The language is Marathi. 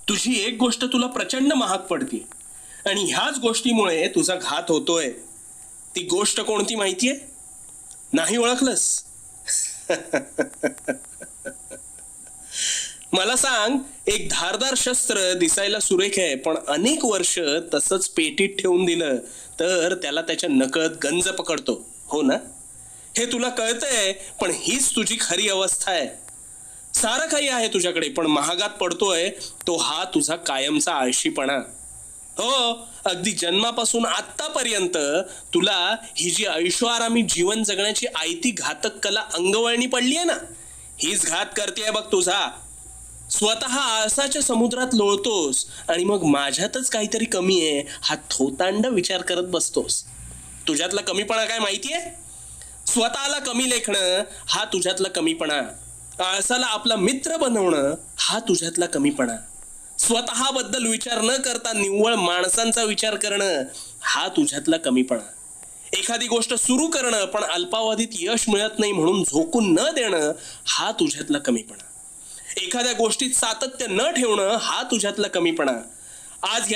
तुझी एक गोष्ट तुला प्रचंड महाग पडते आणि ह्याच गोष्टीमुळे तुझा घात होतोय. ती गोष्ट कोणती माहितीये? नाही ओळखलंस? मला सांग, एक धारदार शस्त्र दिसायला सुरेख आहे, पण अनेक वर्ष तसंच पेटीत ठेवून दिलं तर त्याला त्याच्या नकळत गंज पकडतो, हो ना? हे तुला कळतंय, पण हीच तुझी खरी अवस्था आहे. सारं काही आहे तुझ्याकडे, पण महागात पडतोय तो हा तुझा कायमचा आळशीपणा. हो, अगदी जन्मापासून आत्तापर्यंत तुला ही जी ऐशोआरामी जीवन जगण्याची आयती घातक कला अंगवळणी पडली आहे ना, हीच घात करतेय बघ तुझा. स्वतः आळसाच्या समुद्रात लोळतोस आणि मग माझ्यातच काहीतरी कमी आहे हा थोतांड विचार करत बसतोस. तुझ्यातला कमीपणा काय माहितीये? स्वतःला कमी लेखणं हा तुझ्यातला कमीपणा. आळसाला आपला मित्र बनवणं हा तुझ्यातला कमीपणा. स्वतःबद्दल विचार न करता निव्वळ माणसांचा विचार करणं हा तुझ्यातला कमीपणा. एखादी गोष्ट सुरू करणं पण अल्पावधीत यश मिळत नाही म्हणून झोकून न देणं हा तुझ्यातला कमीपणा. एखाद्या गोष्टीत सातत्य न ठेवणं हा तुझ्यातला कमीपणा. आज